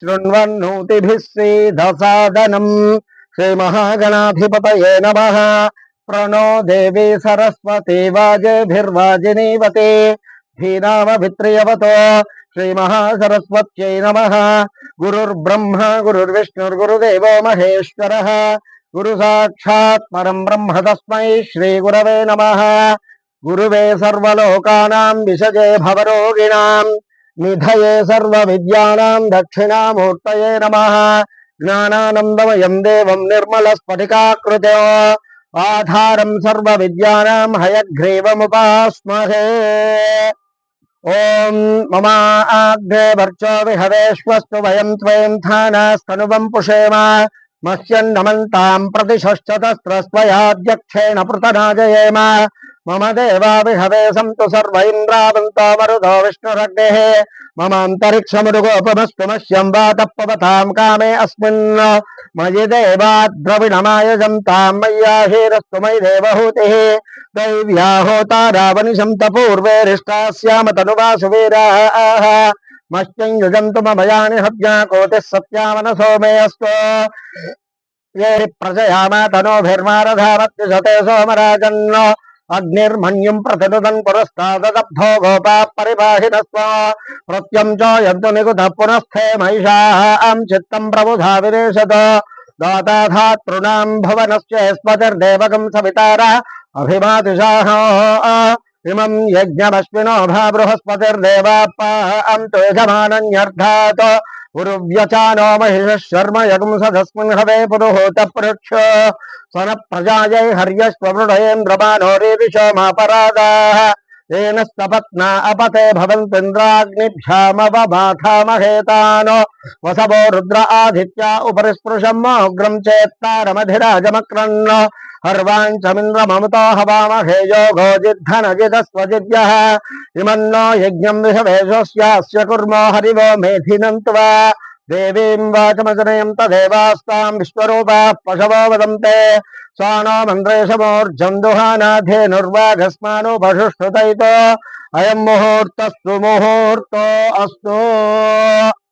शृण्वन्नोतिभिः श्रीदसादनम् श्रीमहागणाधिपतये नमः। प्रणो देवी सरस्वती वाजेभिर्वाजिनीवते धीनामभित्रियवतो श्रीमहासरस्वत्यै नमः। गुरुर्ब्रह्मा गुरुर्विष्णुर्गुरुदेवो महेश्वरः गुरुसाक्षात् परं ब्रह्म तस्मै श्रीगुरवे नमः। गुरुवे सर्वलोकानां विषजे भवरोगिणां निधये सर्वविद्यानां दक्षिणामूर्तये नमः। ज्ञानानन्दमयं देवं निर्मलस्फटिकाकृत्यो आधारं सर्वविद्यानां हयग्रीवमुपास्महे। ओम ममाग्ने वर्चो विहवेश्वस्तु वयं त्वं थानास्तनुवं पुषेम मत्स्यन्नमन्तां प्रतिशश्चतस्रस्त्वयाध्यक्षेण पृतनाजयेम। मम देवा विहवे सन्तु सर्व इन्द्रावन्तो मरुतो विष्णुरग्नेः। मम अन्तरिक्षमुरुगोपमस्तु मह्यं वातपवतां कामे अस्मिन् मयि देवा द्रविणमायजं तां मय्याहीरस्तु मयि देवहूतिः। दैव्या होता रावनिशं तपूर्वेरिष्टास्याम तनुवासु वीराः मह्यं युजन्तु ममयानि हव्या कोटिः सत्यामनसो मे अस्तु। ये प्रजयामा तनोभिर्मारधामत्युशते सोमराजन् अग्निर्मन्युं प्रतिनुदन् पुरस्ताददब्धो गोपाः परिपाहिनस्व प्रत्यं च यन्तु निकुतः पुनस्थे महिषां चित्तं प्रबुधा विरेशत दाताधातॄणां भवनस्य स्पतिर्देवकं सवितारा अभिमातिशाः इमं यज्ञमश्विनो भा बृहस्पतिर्देवापां तु यजमानन्यर्थात् उरुव्यचानो महिषः शर्म यगं सदस्मिन् हवे पुरुहूत पृक्ष सन प्रजायै हर्यश्वमृढयेन्द्रमानो रेविषोमापरादाः येन स्तपत्ना अपते भवन्तीन्द्राग्निभ्यामवमाथामहेतान् वसवो रुद्र आदित्या उपरि स्पृशम् उग्रं चेत्तारमधिराजमक्रन् हर्वाञ्चमिन्द्रममुतो हवामहे योगो जिद्धनजिदस्वजिद्यः इमन्नो यज्ञं विषवेशस्यास्य कुर्मो हरिवो मेधिनन्त्वा देवीं वाचमजनयं तदेवास्तां विश्वरूपाः पशवो वदन्ते स्वानो मन्द्रेशमोर्जं दुहानाधेनुर्वाघस्मानुपशुष्टुतैतो अयं मुहूर्तस्तु मुहूर्तो अस्तु।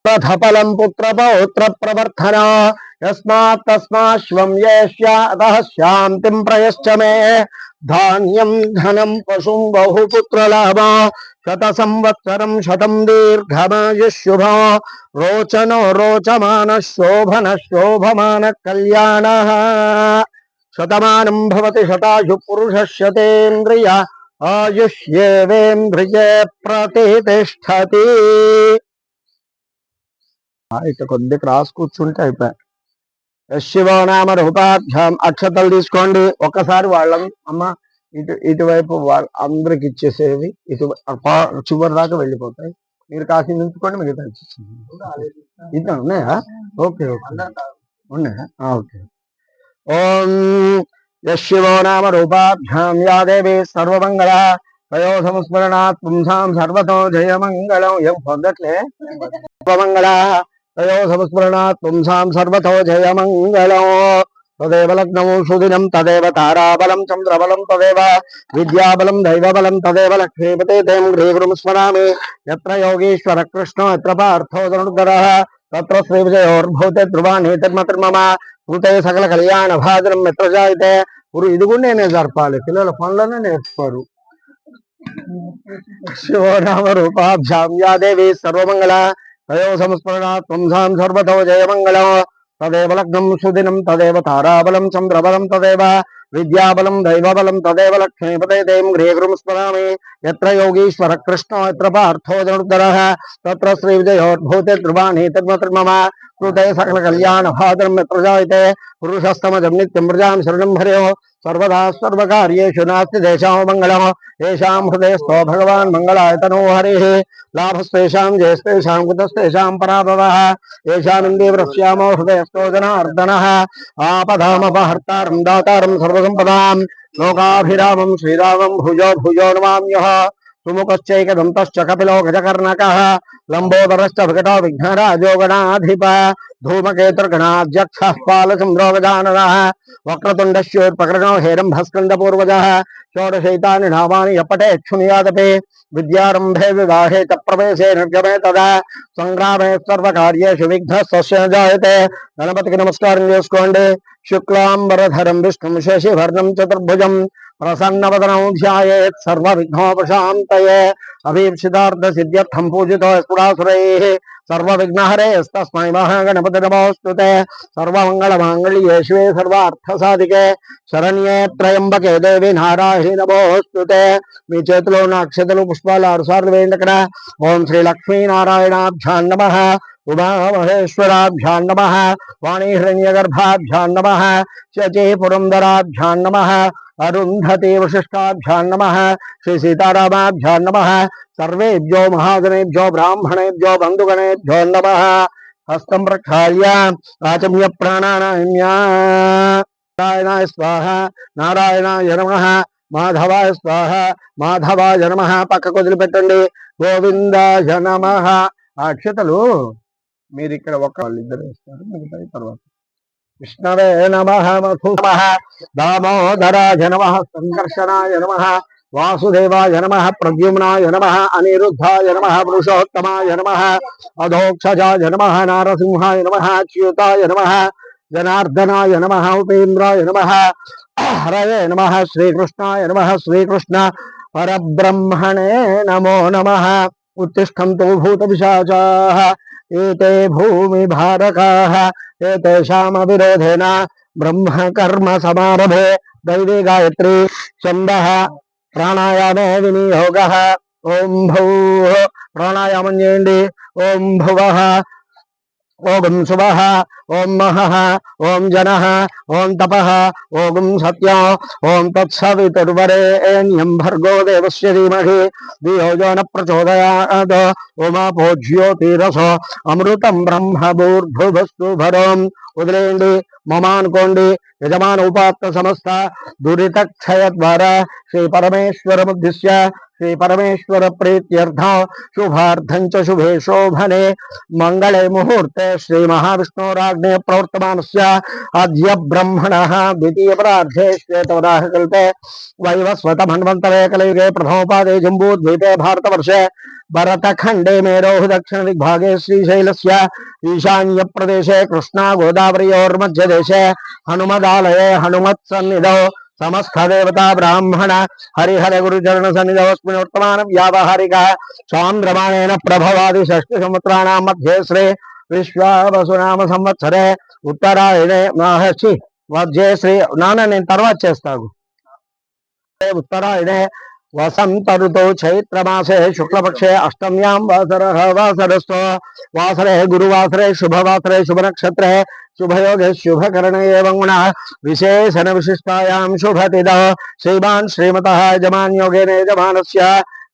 रथफलं पुत्रपौत्र प्रवर्धन यस्मात् तस्माश्वं येष्या अतः शान्तिं प्रयश्च मे धान्यं धनं पशुं बहुपुत्रलाभ शतसंवत्सरं शतं दीर्घमायुष्युभो रोचनो रोचमान शोभन शोभमान कल्याणः शतमानं भवति शतायु पुरुषः शतेन्द्रिय आयुष्येवेन्द्रिये प्रतिष्ठति। ఇట్లా కొద్ది క్రాస్ కూర్చుంటే అయిపోయి శివో నామ రూపాభ్యాం అక్షతలు తీసుకోండి ఒక్కసారి వాళ్ళం అమ్మ ఇటువైపు అందరికి ఇచ్చేసేవి ఇటు చివరి దాకా వెళ్ళిపోతాయి మీరు కాసి నింపుకోండి మిగతా ఇట్లా ఉన్నాయా ఓకే ఓకే ఉన్నాయా ఓకే ఓం శివో నామ రూపాభ్యాం యా దేవి సర్వమంగళ తయో సంస్మరణాత్ పుంసాం సర్వతో జయమంగళం ఏం పొందట్లే సర్వమంగళ तयो संस्मरणात् पुंसां सर्वतो जयमङ्गलम् तदेव लग्नं सुदिनं तदेव ताराबलं चन्द्रबलं तदेव विद्याबलं दैवबलं तदेव लक्ष्मीपते तें गृहगुरुं स्मरामि यत्र योगीश्वर कृष्णो यत्र पार्थो धनुर्धरः तत्र श्रीविजयोर्भूते ध्रुवानीतिर्मतिर्मम कृते सकल कल्याण भाजनं यत्र जायते गुरु ఇది కూడా నేనే జరపాలి పిల్లల పనులను నేర్చుకోరు శివనామ రూపాభ్యాం యా దేవి సర్వమంగళ तयो संस्मरणात् पुंसां सर्वतो जयमङ्गलम् तदेव लग्नं सुदिनं तदेव ताराबलं चन्द्रबलं तदेव विद्याबलं दैवबलं तदेव लक्ष्मीपते तें गृहगुरुं स्मरामि यत्र योगीश्वर कृष्णो यत्र पार्थो धनुर्धरः तत्र श्रीविजयोर्भूते ध्रुवानीतिर्मतिर्मम कृते सकल कल्याण भाजनं यत्र जायते पुरुषस्तमजं नित्यं प्रजां शरणं हरयो सर्वदा सर्वकार्येषु नास्ति देशो मङ्गलम् येषां हृदयस्थो भगवान् मङ्गलायतनो हरिः लाभस्तेषां जयस्तेषां कुतस्तेषां पराभवः येषामिन्दीव्रश्यामो हृदयस्थो जनार्दनः आपदामपहर्तारं दातारं सर्वसम्पदां लोकाभिरामं श्रीरामं भुजो भुजो नमाम्यः सुमुखश्चैकदन्तश्च कपिलो गजकर्णकः लम्बोदरश्च विकटो विघ्नराजो गणाधिप धूमकेतुर्गणाध्यक्षः बालचन्द्रो गजाननः वक्रतुण्डस्योत्पकरणो हेरम्भस्कन्दपूर्वजः षोडशैतानि नामानि यपठेच्छुनियादपि विद्यारम्भे विवाहे च प्रवेशे निर्गमे तदा संग्रामे सर्वकार्येषु विघ्नः स्वस्य जायते गणपतिకి నమస్కారం చేసుకోండి शुक्लांबरधरं विष्णुं शशिवर्णं चतुर्भुजं प्रसन्नवदनं ध्यायेत् सर्वविघ्नोपशान्तये अभीप्सितार्थसिद्ध्यर्थं पूजितो स्फुरासुरैः सर्वविघ्नहरेस्तस्मै महागणपते नमोऽस्तुते सर्वमङ्गलमाङ्गल्ये शिवे सर्वार्थसाधिके शरण्ये त्र्यम्बके देवी नारायणी नमोऽस्तुते మీ చేతిలో ఉన్న అక్షతలు పుష్పాలు 6 సార్లు వేయండి అక్కడ ఓం శ్రీ లక్ష్మీనారాయణాభ్యాం నమః उमामहेश्वराभ्यां नमः वाणी हिरण्यगर्भाभ्यां नमः शची पुरंदराभ्यां नमः अरुंधति वशिष्ठाभ्यां नमः श्री सीतारामाभ्यां नमः सर्वेभ्यो महाजनेभ्यो ब्राह्मणेभ्यो बंधुगणेभ्यो नमः हस्तं प्रक्षाल्य आचम्य प्राणानाम्य नारायणाय स्वाहा नारायणाय नमः माधवाय स्वाहा माधवाय नमः పక్కకు వదిలిపెట్టండి గోవిందాయ నమః అక్షతలు మీరు ఇక్కడ ఒక వాళ్ళిద్దరు వేస్తారు మిగతాది తర్వాత విష్ణవే నమః మధు నమః దామోదరాయ నమః సంకర్షణాయ నమః వాసుదేవాయ నమః ప్రద్యుమ్నాయ నమః అనిరుద్ధాయ నమః పురుషోత్తమాయ నమః అధోక్షజాయ నమః నారసింహాయ నమః అచ్యుతాయ నమః జనార్దనాయ నమః ఉపేంద్రాయ నమః హరయే నమః శ్రీకృష్ణాయ నమః శ్రీకృష్ణ పరబ్రహ్మణే నమో నమః उत्तिष्ठन्तु भूतपिशाचाः एते भूमिभारकाः एतेषामविरोधेन ब्रह्मकर्म समारभे दैवी गायत्री छन्दः प्राणायामे विनियोगः ओं भूः प्राणायामं చేయండి ओं भुवः ओम शुभः ओम महः ओम जनः ओम तपः ओम सत्यो ओम तत्सवितुर्वरेण्यं भर्गो देवस्य धीमहि धियो यो न प्रचोदयात् ओमापो ज्योतिरसो अमृतं ब्रह्म भूर्भुवस्तु भरों వదిలేయండి మమ అనుకోండి యజమాన ఉపాత్త సమస్త దురితక్షయ ద్వారా శ్రీ పరమేశ్వరముద్దిశ్య श्री परमेश्वर प्रीत्यर्थ शुभार्थं च शुभे शोभने मंगले मुहूर्ते श्री महाविष्णोराग्ने प्रवर्तमानस्य अद्य ब्रह्मणः द्वितीय परार्धे श्वेतवराह कल्पे वैवस्वत मन्वन्तरे कलियुगे प्रथमोपादे जम्बूद्वीपे भारतवर्षे भरतखण्डे मेरोः दक्षिण दिग्भागे श्रीशैलस्य ईशान्य प्रदेशे कृष्णा गोदावरीयोर्मध्यदेशे हनुमदालये हनुमत्सन्निधौ समस्त देवता ब्राह्मण हरिहर गुरुचरण सन्निधस्मिन् वर्तमान व्यावहारिक चांद्रमाणेन प्रभवादि षष्टि संवत्सराणां मध्ये श्री विश्वावसुनाम संवत्सरे उत्तरायणे महर्षि मध्य श्री नाना నేను తర్వాత చేస్తాను उत्तरायणे वसंत ऋतौ चैत्र मासे शुक्लपक्षे अष्टम्यां वासरः वासरस्तो वासरे गुरुवासरे शुभवासरे शुभ नक्षत्रे शुभयोगे शुभकरण एवं गुण विशेषण विशिष्टायां शुभतिथौ श्रीमान् श्रीमतः यजमान योगेन यजमानस्य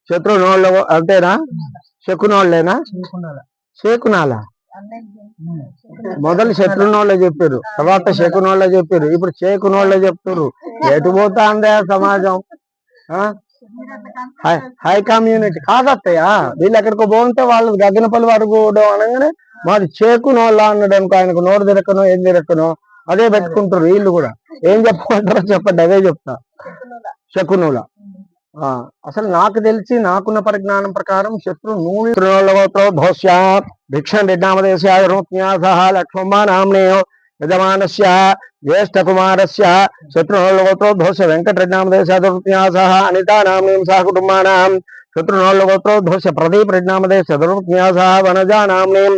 शत्रुनोल्ल अंतेना శకునోళ్ళేనా శకునాల మొదలు శత్రునోళ్ళే చెప్పారు తర్వాత శకునోళ్ళే చెప్పారు ఇప్పుడు చేకునోళ్ళే చెప్తారు ఎటు పోతాందే సమాజం హై కమ్యూనిటీ కాదత్తయ్యా వీళ్ళు ఎక్కడికో పోతే వాళ్ళు గగ్గనపల్లి వరకు అనగానే మాది చేకునోళ్ళ అన్నాడు అనుకో ఆయనకు నోరు తిరక్కనో ఏం తిరక్కనో అదే పెట్టుకుంటారు వీళ్ళు కూడా ఏం చెప్పమంటారో చెప్పండి అదే చెప్తా శకునుల అసలు నాకు తెలిసి నాకున్న పరిజ్ఞానం ప్రకారం శత్రు నూళోత్రోద్భోస్య భిక్షం రెడ్డామదేశాయ లక్ష్మమ్మ నామ్నేయో యజమానస్య ज्येष्ठ कुमारस्य शत्रुनोल्लगोत्रोद्भवस्य वेंकटरेड्डामदेशादुर्न्यासः अनिता नाम्नीं सह कुटुम्बानां शत्रुनोल्लगोत्रोद्भवस्य प्रदीप रेड्डामदेशादुर्न्यासः वनजा नाम्नीं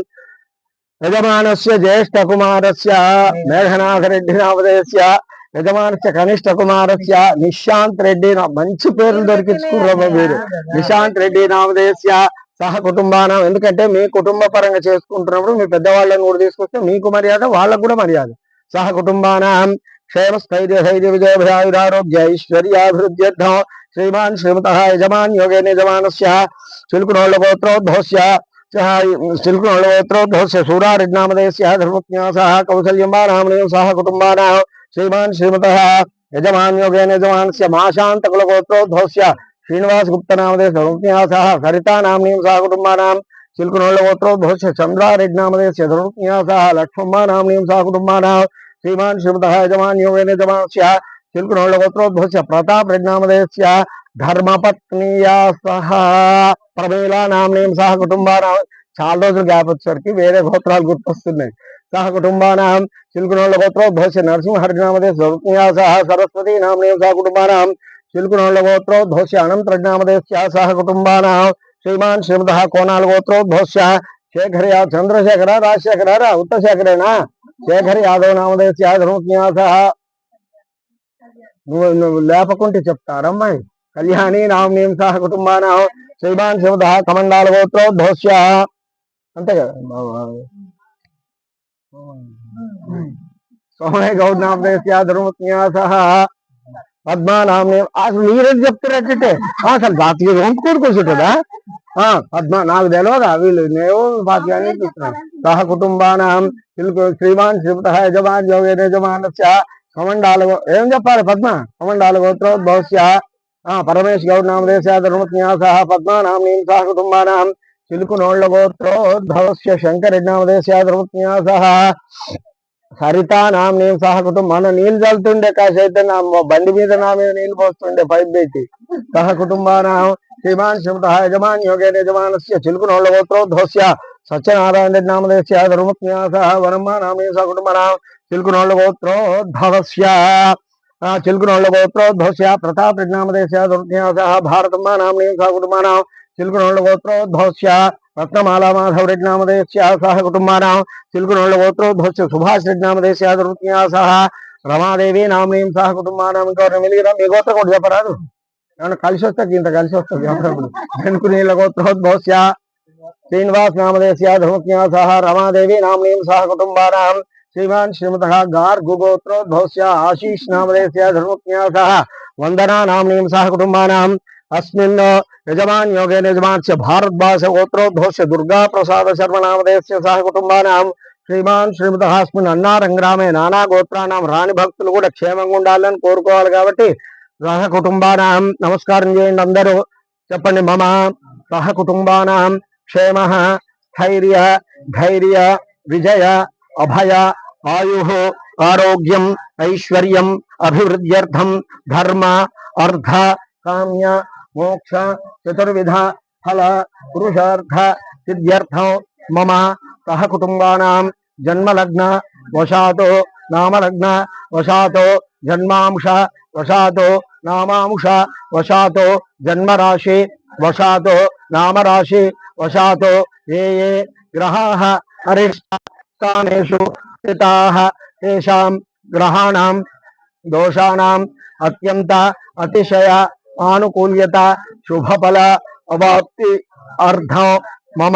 यजमानस्य ज्येष्ठ कुमारस्य मेघनाथ रेड्डी नामदेशस्य यजमानस्य कनिष्ठ कुमारस्य निशांत रेड्डी మంచి పేర్లు దొరికించుకున్నారు మీరు నిశాంత్ రెడ్డి నామదేశस्य సహ కుటుంబానం ఎందుకంటే మీ కుటుంబ పరంగా చేసుకుంటున్నప్పుడు మీ పెద్దవాళ్ళని కూడా తీసుకొస్తే మీకు మర్యాద వాళ్ళకు కూడా మర్యాద सह कुटुंबानां क्षेम स्थैर्य धैर्य विजय भयायुरारोग्य ऐश्वर्याभिवृद्ध्यर्थं श्रीमान् श्रीमतः यजमान योगेन यजमानस्य चिल्कुनोल्लगोत्रोद्भवस्य सूरारेड्डामदेशस्य धर्मज्ञासः कौसल्यम्बा नाम्नीं सह कुटुंबानां श्रीमान् श्रीमतः यजमान योगेन यजमानस्य माशान्तकुलगोत्रोद्भवस्य श्रीनिवास गुप्त नामधेय धनुर्न्यासः सरिता नाम्नीं सह कुटुम्बानां चिल्कुनोल्ल गोत्रोद्भवस्य चंद्रारेड्डी नामधेयस्य धनुर्न्यासः लक्ष्मम्मा नाम्नीं सह कुटुम्बानां श्रीमान् श्रीमतः यजमान्यो यजमानस्य चिल्कुनोल्ल गोत्रोद्भवस्य प्रताप रेड्डी नामधेयस्य धर्मपत्न्या सह प्रमीला नाम्नीं सह कुटुम्बानां చాలా రోజులు గ్యాప్ వచ్చేసరికి వేరే గోత్రాలు గుర్తొస్తున్నాయి సహ కుటుంబానాం చిల్కునోళ్ళ గోత్రోద్భవస్య నరసింహర్జనామధేయ సహ సరస్వతీ నామ్నేం సహ కుటుంబానాం చిల్కునోళ్ళ గోత్రోద్భవస్య అనంతరజ్ఞామధేయ సహ కుటుంబానాం శ్రీమాన్ శ్రీమతः కోనాల గోత్రోద్భవస్య శేఖర్ యాదవ్ చంద్రశేఖర రాజశేఖర ఉత్తశేఖరేనా శేఖర్ యాదవ్ నామధేయ ధనుజ్ఞాసః నువ్వు లేపకుంటే చెప్తారమ్మాయి కళ్యాణి నామ్నేం సహ కుటుంబానాం శ్రీమాన్ శ్రీమతः కమండాల గోత్రోద్భవస్య అంతే కదా సోమయ గౌడ్ నామధేయ ధనుజ్ఞాసః పద్మా నామ్నే అసలు మీరేం చెప్తారంటే అసలు జాతీయ వంపుకొని కూర్చుంటుందా పద్మ నాకు తెలియదా వీళ్ళు నేను బాధ్యాన్ని చూస్తున్నాను సహ కుటుంబానాం శ్రీమాన్ శ్రీమతः యజమాన్ యోగే యజమానస్య కమండాల ఏం చెప్పాలి పద్మ కమండాల గోత్రోద్భవస్య పరమేశ్ గౌడ్ నామధేయ ధనుజ్ఞాసః పద్మా నామ్నీం సహ కుటుంబానాం చిలుకునోళ్ళ గోత్రోద్భవస్య శంకరెడ్డి నామధేయ ధనుజ్ఞాసః సరితా నామ్నీం సహ కుటుంబం మన నీళ్ళు చల్లుతుండే కాసైతే నా బండి మీద నా మీద నీళ్ళు పోస్తుండే పైప్ పెట్టి సహ కుటుంబానాం శ్రీమాన్ శ్రీమతः యజమాన్ యోగే యజమానస్య చిలుకునోళ్ళ గోత్రోద్భవస్య సత్యనారాయణ రెడ్డి నామధేయ ధనుజ్ఞాసః వనమ్మ నామ్నీం సహ కుటుంబానాం చిలుకునోళ్ళ గోత్రోద్భవస్య చిలుకునోళ్ళ గోత్రోద్భవస్య ప్రతాప్ రెడ్డి నామధేయ ధనుజ్ఞాసః భారతమ్మ నామ్నీం సహ కుటుంబానాం చిలుకునోళ్ళ గోత్రోద్భవస్య రత్నమాలా మాధవ్ రెడ్డి నామధేయ సహ కుటుంబానాం చిలుకునోళ్ళ గోత్రోద్భవస్య సుభాష్ రెడ్డి నామధేయ ధనుజ్ఞాసః రమాదేవి నామ్నీం సహ కుటుంబానాం ఇంకెవరు మిలిగిరా మీ గోత్రం కూడా చెప్పరాదు ఏమన్నా కలిసి వస్తే ఇంత కలిసి వస్తుంది అప్పుడప్పుడు వెనుకునీళ్ళ గోత్రోద్భవస్య శ్రీనివాస్ నామధేయ ధనుజ్ఞాసః రమాదేవి నామ్నీం సహ కుటుంబానాం శ్రీమాన్ శ్రీమతः గార్గు గోత్రోద్భవస్య ఆశీష్ నామధేయ ధనుజ్ఞాసః వందనా నామ్నీం సహ కుటుంబానాం अस्मिन् यजमान योगे यजमानस्य भारद्वास गोत्रोद्भवस्य दुर्गा प्रसाद शर्मा नामधेयस्य सह कुटुंबानां श्रीमान श्रीमतः अस्मिन् అన్నారంగ్రామే నానా గోత్రానాం రాణి భక్తులు కూడా క్షేమంగా ఉండాలని కోరుకోవాలి కాబట్టి సహ కుటుంబానాం నమస్కారం చేయండి అందరూ చెప్పండి మమ సహ కుటుంబానాం క్షేమః స్థైర్య ధైర్య విజయ అభయ ఆయుః ఆరోగ్యం ఐశ్వర్యం అభివృద్ధ్యర్థం ధర్మ అర్థ కామ్య मोक्ष चतुर्विध फल पुरुषार्थ सिद्ध्यर्थं मम सह कुटुंबानां जन्मलग्न वशातो नामलग्न वशातो जन्मांश वशातो नामांश वशातो जन्मराशि वशातो नामराशि वशातो ये ये ग्रहाः अरिष्टानेषु स्थिताः तेषां ग्रहाणां दोषाणां अत्यंत अतिशय आनुकूल्यत शुभफल अवाप्ति अर्धं मम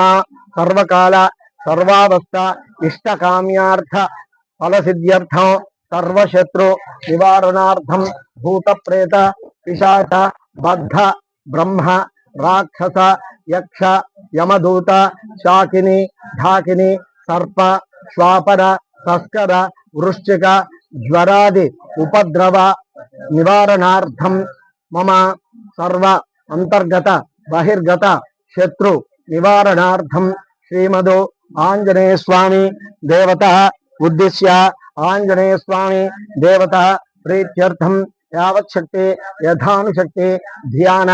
सर्वकाल सर्वावस्था इष्टकाम्यार्थ फलसिद्ध्यर्थं सर्वशत्रु निवारणार्थं भूत प्रेत पिशाच बद्ध ब्रह्म राक्षस यक्ष यमदूत शाकिनी ढाकिनी सर्प श्वापर तस्कर वृश्चिक ज्वरादि उपद्रव निवारणार्थं मम सर्व अंतर्गत बहिर्गत शत्रु निवारणार्थं श्रीमदो आंजनेय स्वामी देवता उद्देश्य आंजनेय स्वामी देवता प्रीत्यर्थं यावत् शक्ति यथानुशक्ति ध्यान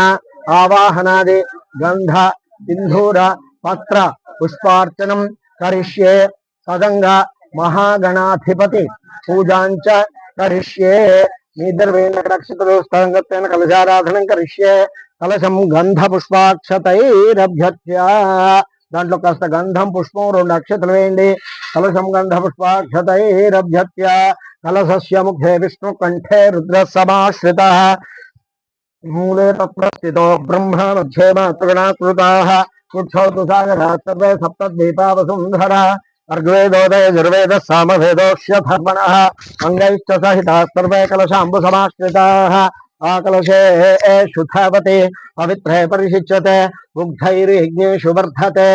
आवाहनादि गंध सिंधूर पत्र पुष्पार्चनं करिष्ये सदंग महागणाधिपति पूजांच करिष्ये निद्रवेण कलशाराधनं करिष्ये कलशं गंध पुष्पाक्षतैरभ्यर्च्य दांట్లో కాస్త గంధం పుష్పం రెండు అక్షతలు వేయండి కలశం గంధ పుష్పాక్షతైరభ్యర్చ్య కలశస్య ముఖే విష్ణు కంఠే రుద్ర సమాశ్రితః మూలే తత్ర స్థితో బ్రహ్మ మధ్యే మాతృగణాకృతాః ఉచ్ఛౌతు సాగరాः సర్వే సప్తద్వీపా వసుంధరా अर्गवेदोदय दुर्वेद सामवेदोक्ष्य धर्मणः अंगैश्च सहिताः सर्वे कलशाम्बु समाश्रिताः आकलशे शुद्धवते पवित्रे परिशिच्यते मुग्धैर्यज्ञेषु वर्धते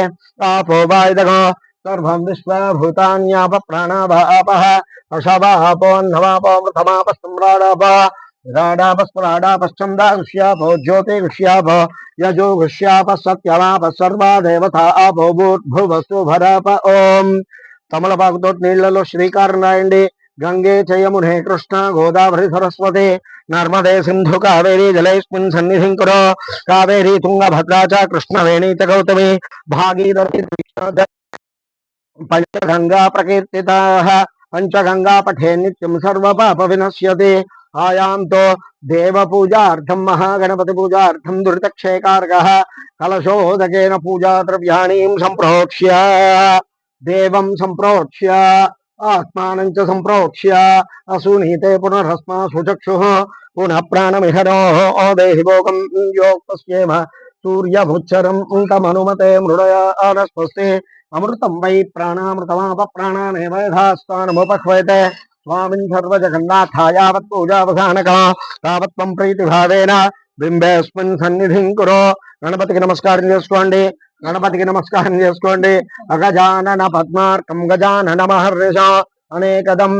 आपो वायुदगो सर्वं विश्वभूतान्याप प्राणावापः अशवापो अन्नवापो मृतमापः सम्राडापः राडापस्पराडापश्चन्दागुष्यापो ज्योतिगुष्यापो यजुगुष्याप सत्यमाप सर्वा देवता आपो भूर्भुवस्सु भराप ओम తమలపాకుతో నీళ్లలో శ్రీకారం రాయండి. గంగే చయమునే కృష్ణ గోదావరి సరస్వతి నర్మదే సింధు కావేరీ జలేస్మిన్ సన్నిధిం కురు కావేరీ తుంగభద్రా చ కృష్ణవేణీ చ గౌతమి భాగీరథి పంచగంగా ప్రకీర్తితాః పంచగంగా పఠే నిత్యం సర్వపాప వినశ్యతి ఆయాంతో దేవ పూజార్థం మహాగణపతి పూజార్థం దురితక్షయకారకః కలశోదకేన పూజా ద్రవ్యాణీం సంప్రోక్ష్య దేవం సంప్రోక్ష్య ఆత్మానం చ సంప్రోక్ష్య అసూనీతే పునరస్మాసు చక్షుః పునః ప్రాణమిహరో దేహి భోగం యోక్తస్యేమ సూర్యభుచ్చరం తమనుమతే మృడయానస్వస్తి అమృతం వై ప్రాణామృతమాప ప్రాణానేవ యథాస్థానముపహ్వయతే స్వామిన్ సర్వజగన్నాథ యావత్ పూజావసానక తావత్ త్వం ప్రీతిభావేన బింబేస్మిన్ సన్నిధిం కురు. గణపతికి నమస్కారం చేసుకోండి. గణపతికి నమస్కారం చేసుకోండి. అగజానన పద్మార్కం గజానన మహర్ష అనేకదం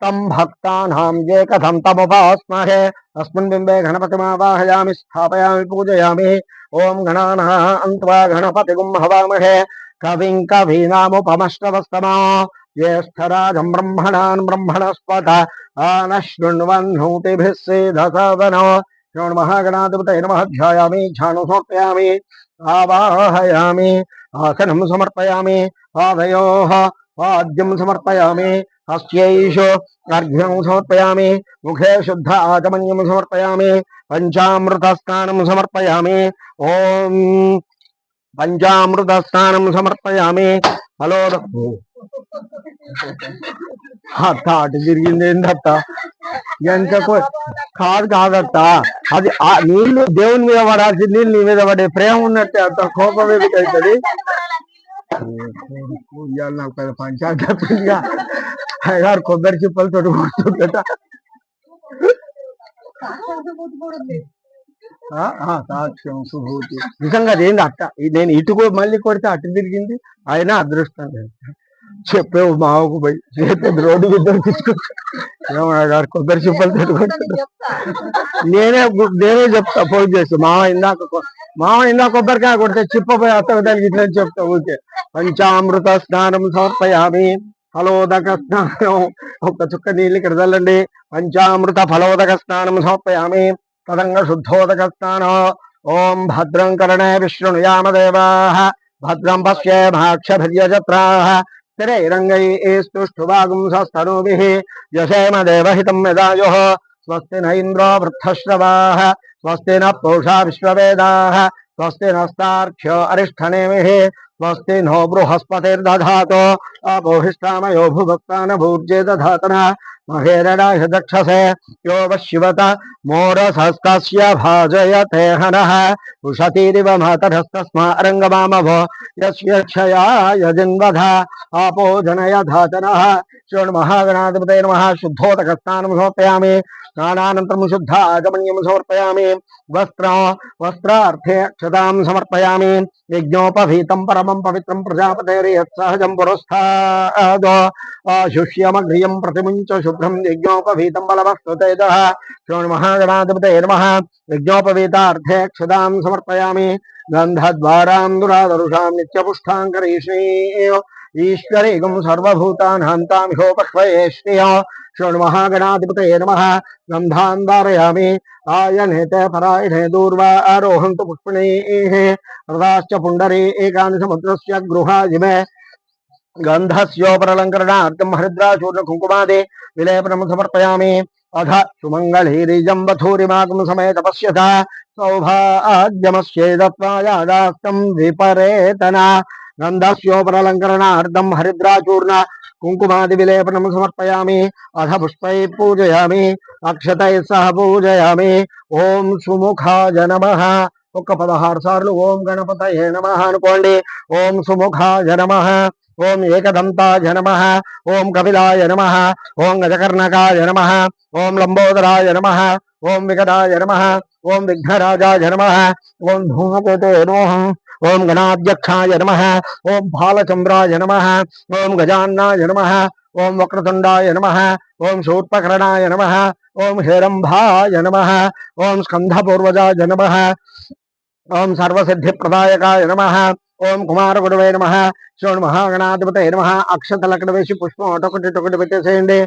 తం భక్తానాం ఏకథం తముపాస్మహే. తస్మిన్ బింబే గణపతిమావాహయామి స్థాపయామి పూజయామి. ఓం గణానాన్త్వా గణపతిగుం హవామహే కవిం కవీనాముపమశ్రవస్తమా జ్యేష్ఠరాజం బ్రహ్మణాన్ బ్రహ్మణస్పత ఆనశృణ్వన్నోతిభిः సేదసదనో. మహాగణాధిపతయే నమః. ధ్యాయామి ధ్యానం సమర్పయామి ఆవాహయామి ఆసనం సమర్పయామి పాదయోః పాద్యం సమర్పయామి హస్తైషు అర్ఘ్యం సమర్పయామి ముఖే శుద్ధ ఆచమన్యం సమర్పయామి పంచామృత స్నానం సమర్పయామి. ఓం పంచామృత స్నానం సమర్పయామి. హలో అత్త అటు తిరిగింది ఏంటత్త ఎంత కాదత్త అది ఆ నీళ్లు దేవుని మీద పడాల్సి నీళ్ళు నీ మీద పడే ప్రేమ ఉన్నట్టే అంత కోపం అవుతుంది. నాకు పెద్ద పంచాయతీగా గారు కొబ్బరి చిప్పలు తొడుగుతుందట. సాక్ష్యం సుభూతి నిజంగా అదేంది అట్ట నేను ఇటుకో మళ్ళీ కొడితే అటు తిరిగింది. అయినా అదృష్టం చెప్పేవు మావకు పోయి చెప్పేది రోడ్డు మీద గారు కొబ్బరి చిప్పలు తొడుగుతుంది. నేనే చెప్తా ఫోన్ చేసి మామ ఇందాక కొబ్బరికాయ కొడితే చిప్పపోయి అత్తగదానికి ఇట్లా చెప్తా ఊరికే. పంచామృత స్నానం సమర్పయామి. ఫలోదక స్నానం ఒక్క చుక్క నీళ్ళు ఇక్కడ చల్లండి. పంచామృత ఫలోదక స్నానం సమర్పయామి. తదంగ శుద్ధోదక స్నానం. ఓం భద్రం కర్ణే విష్ణుయామ దేవాః భద్రం పశ్యేమాక్షభిర్యజత్రాః స్థిరైరంగైస్తుష్టువాగుంసస్తనూభిः యశేమ దేవహితం యదాయుః. స్వస్తి న ఇంద్రో వృద్ధశ్రవాः స్వస్తి న పూషా విశ్వవేదాः స్వస్తి నస్తార్క్ష్యో అరిష్టనేమిః స్వస్తి నో బృహస్పతిర్దధాతు అపోహిష్టామయో భుభక్తాన భూర్జే దధాతన మహేరణాయ దక్షసే యో వశివత మోరసస్తస్య భాజయతే హనః ఉషతీరివ మాతరస్తస్మా అరంగమామభో యస్య క్షయాయ జిన్వధ ఆపో జనయ ధాతనః. శ్రీమహాగణాధిపతయే నమః. శుద్ధోదక స్నానం సమర్పయామి. స్నానానంతరం శుద్ధ ఆచమన్యం సమర్పయామి. వస్త్రార్థే అక్షతాం సమర్పయామి. యజ్ఞోపవీతం పరమం పవిత్రం ప్రజాపతేర్యత్సహజం పురస్థాద్ శుష్యమగ్రియం ప్రతిముంచ శుభ్రం యజ్ఞోపవీతం బలవస్తేజః. శ్రీమహాగణాధిపతయే నమః. యజ్ఞోపవీతార్థే అక్షతాం సమర్పయామి. గంధద్వారాం దురాదరుషాం నిత్యపుష్టాంకరీష్ణీ ఈశ్వరీగం సర్వభూతానాం తామిహోపక్వయేష్ణియ. శ్రీమహాగణాధిపతయే నమః. గంధాన్ ధారయామి. ఆయనేతే పరాయణే దూర్వా ఆరోహంతు పుష్పిణీః రథాశ్చ పుండరీకాని సముద్రస్య గృహాజిమే. గంధస్యోపరలంకరణార్థం హరిద్రాచూర్ణ కుంకుమాది విలేపనం సమర్పయామి. అధ సుమంగళీరిజం వధూరిమాగం సమేత పశ్యత సౌభాగ్యమస్యేదత్వాయాదాస్తం విపరేతన. గంధస్యోపరలంకరణార్థం హరిద్రాచూర్ణ కుంకుమాది విలేపనం సమర్పయామి. అధ పుష్పై పూజయామి. అక్షతై సహ పూజయామి. ఓం సుముఖాయ నమః. ఒక్క 16 సార్లు ఓం గణపతయే నమః అనుకోండి. ఓం సుముఖాయ నమః. ఓం ఏకదంతాయ నమః. ఓం కపిలాయ నమః. ఓం గజకర్ణకాయ నమః. ఓం లంబోదరాయ నమః. ఓం వికటాయ నమః. ఓం విఘ్నరాజాయ నమః. ఓం ధూమకేతే నమః. ఓం గణాధ్యక్షాయ నమః. ఓం బాలచంద్రాయ నమః. ఓం గజాన్నాయ నమః. ఓం వక్రతుండాయ నమః, ఓం శూర్పకర్ణాయ నమః, ఓం హేరంభాయ నమః, ఓం స్కంధపూర్వజాయ నమః, ఓం సర్వసిద్ధిప్రదాయకాయ నమః, ఓం కుమారగురువే నమః, శివుడు మహాగణాధిపతయ నమః. అక్షతలక్కడ వేసి పుష్పం ఒకటి పెట్టేసేయండి.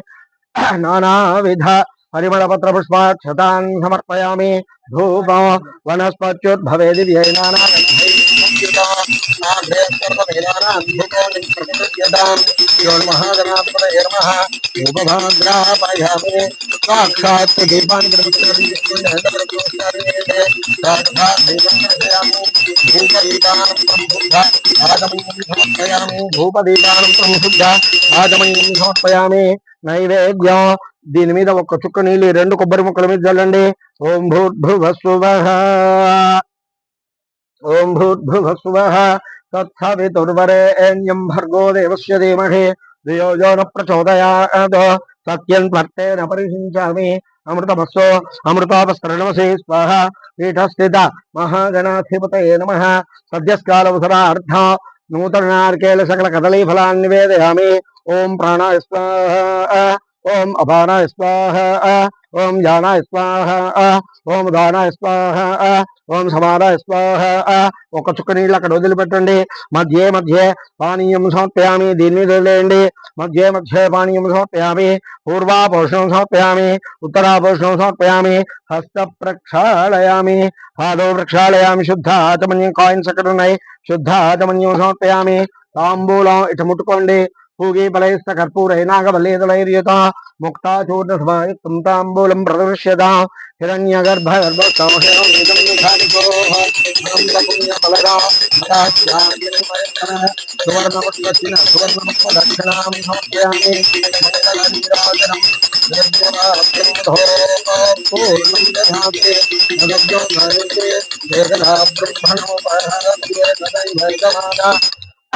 నానావిధ పరిమళపత్ర పుష్పాక్షతాన్ సమర్పయామి. ధూపం వనస్పత్యుద్భవే దివ్యై మహాగణాధిపతయ నమః. ఉపభాద్రాపయామి. సాక్షాత్ దీపాన్ని భూపదీపానంతరం శుద్ధ ఆగమయం సమర్పయామి. నైవేద్యం దీని మీద ఒక చుక్క నీళ్ళు 2 కొబ్బరి ముక్కల మీద చల్లండి. ఓం భూర్భువస్సువః, ఓం భూర్భువస్సువః తత్సవితుర్వరేణ్యం భర్గో దేవస్య ధీమహి ధియో యో న ప్రచోదయాత్. సత్యం త్వర్తేన పరిశించామి. అమృతమస్సు అమృతాపస్త్రణమసి స్వాహ. పీఠస్థిత మహాగణాధిపతయే నమః. సద్యస్కాలవసరార్థ నూతనార్కేల సకల కదళీఫలాన్ని నివేదయామి. ఓం ప్రాణాయ స్వాహ, ఓం అపానాయ స్వాహ, ఓం జానాయ స్వాహ, ఓం దానాయ స్వాహ, ఓం సమానాయ స్వాహ. ఒక చుక్క నీళ్ళు అక్కడ వదిలిపెట్టండి. మధ్య మధ్య పానీయం సమర్పయామి. దీని మీద వదిలేయండి. మధ్య మధ్య పానీయం సమర్పయామి. పూర్వాపోషణం సమర్పయామి, ఉత్తరాపోషణం సమర్పయామి. హస్త ప్రక్షాళయామి, పాదో ప్రక్షాళయామి. శుద్ధ ఆచమన్యం కాయిన్స్ అక్కడ ఉన్నాయి. శుద్ధ ఆచమన్యం సమర్పయామి. తాంబూలం ఇటు ముట్టుకోండి. పూగి బలైస్త కర్పూరైనాగబలేదలైర్యత ముక్తాచూర్ణ సమాయుక్తం తాంబూలం ప్రదర్శ్యత. హిరణ్యగర్భ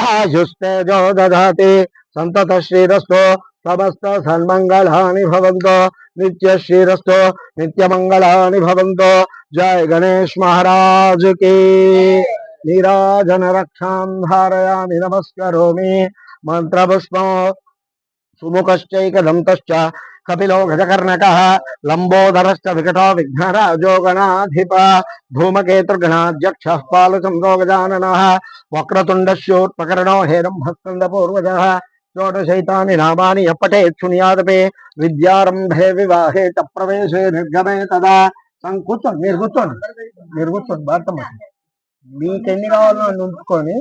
ఆయుస్తేజో దదాతి. సంతత శ్రీరస్తో సమస్త సన్మంగళాని భవంతో. నిత్య శ్రీరస్తో నిత్యమంగళాని భవంతో. జయ గణేష్ మహారాజ్ కి. నీరాజన రక్షాం ధారయామి నమస్కరోమి. మంత్రపుష్పం సుముఖశ్చైకదంతశ్చ కపిలో గజకర్ణకః లంబోదరశ్చ వికటో విఘ్నరాజో గణాధిప. ధూమకేతుర్గణాధ్యక్షः పాలచంద్రో గజాననः. వక్రతుండశూర్పకర్ణో హేరంభస్కందపూర్వజः. షోడశైతాని నామాని యప్పటేత్ శృణుయాదపి. విద్యారంభే వివాహే చ ప్రవేశే నిర్గమే తదా. కూర్చోండి, మీరు కూర్చోండి భారతమ్మ. మీకెన్ని కావాలో ఉంచుకొని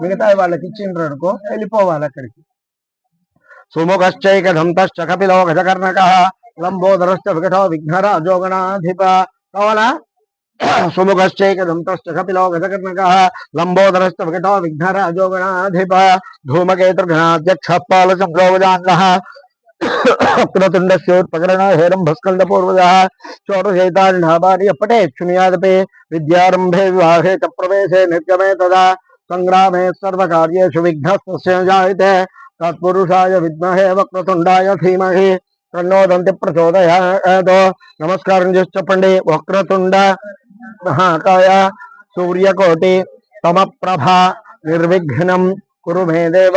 మిగతా వాళ్ళకి ఇచ్చిండ్రు అనుకో వెళ్ళిపోవాలి అక్కడికి. సుముఖశ్చైకదంతశ్చ కపిలో గజకర్ణకః లంబోదరశ్చ వికటో విఘ్నరాజో గణాధిప. కావాలా? సుముఖశ్చైకదంతశ్చ కపిలో గజకర్ణకః లంబోదరశ్చ వికటో విఘ్నరాజో గణాధిప. ధూమకేతుర్గణాధ్యక్షः పాలచంద్రో గజాననः. వక్రతుండశూర్పకర్ణో హేరంభస్కందపూర్వజः. షోడశైతాని నామాని యప్పటేత్ శృణుయాదపి. విద్యారంభే వివాహే చ ప్రవేశే నిర్గమే తదా. సంగ్రామే సర్వకార్యేషు విఘ్నస్తస్య న జాయతే. తత్పురుషాయ విద్మహే వక్రతుండాయ ధీమహి తన్నో దంతి ప్రచోదయాత్. నమస్కారం చేసి చెప్పండి. వక్రతుండ మహాకాయ సూర్యకోటి సమప్రభ నిర్విఘ్నం కురు మే దేవ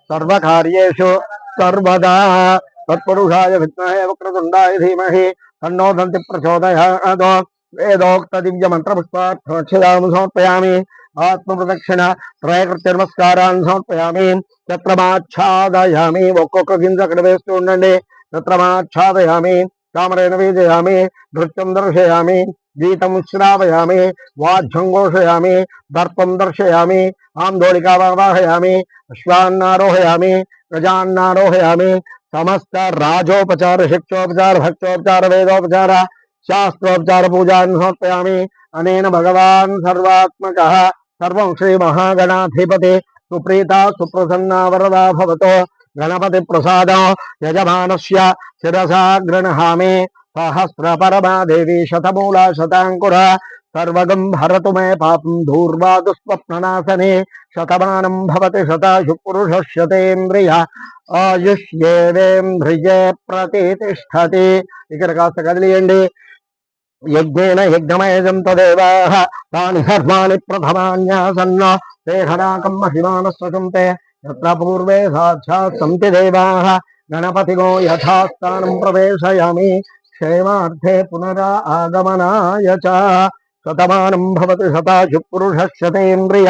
సర్వకార్యేషు సర్వదా. తత్పురుషాయ విద్మహే వక్రతుండాయ ధీమహి తన్నో దంతి ప్రచోదయాత్. వేదోక్త దివ్య మంత్ర పుష్పాక్షదాము సమర్పయామి. ఆత్మప్రదక్షిణ త్రయకృత్య నమస్కారాన్ని సమర్పయామి. చత్రమాచ్ఛాదయామి. ఒక్కొక్క గింజ అక్కడ వేస్తూ ఉండండి. చత్రమాచ్ఛాదయామి, కామరేణ వీజయామి, నృత్యం దర్శయామి, గీతం శ్రావయామి, వాద్యం ఘోషయామి, దర్పం దర్శయామి, ఆందోళికావాహయామి, అశ్వాన్నారోహయామి, గజాన్నారోహయామి. సమస్త రాజోపచార శిక్షోపచార భక్తోపచార వేదోపచార శాస్త్రోపచార పూజాన్ని సమర్పయామి. అనేన భగవాన్ సర్వాత్మకః సర్వం శ్రీ మహాగణాధిపతి సుప్రీత సుప్రసన్నా వరదా భవతో. గణపతి ప్రసాదం యజమానస్య శిరసా గృహ్ణామి. సహస్రపరమా దేవి శతమూలా శతాంకుర. సర్వగం హరతు మే పాపం ధూర్వా దుస్వప్ననాశనే. శతమానం భవతి శతాయు పురుషः శతేంద్రియ ఆయుష్యేవేంద్రియే ప్రతిష్టతి. ఇక్కడ కాస్త కదిలియండి. యజ్ఞేన యజ్ఞమయజం తదేవాః తాని ధర్మాణి ప్రథమాన్యాసన్న. తే హనాకం మహిమానస్వశంతే యత్ర పూర్వే సాక్షాత్ సంతి దేవాః గణపతిగో యథాస్థానం ప్రవేశయామి క్షేమార్థే పునరాగమనాయ చ శతమానం భవతి శతాయు పురుషశతేంద్రియ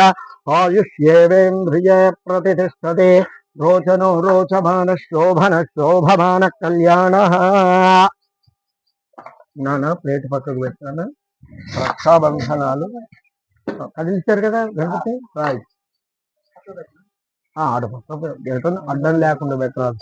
ఆయుష్యేవేంద్రియే ప్రతిష్టతే రోచనో రోచమాన శోభన శోభమాన కళ్యాణ. నాన్న ప్లేట్ పక్కకు పెట్టాను. రక్షాబంధనాలు కదిలిస్తారు కదా గణపతి ఆడ పక్క అడ్డం లేకుండా పెట్టరాదు.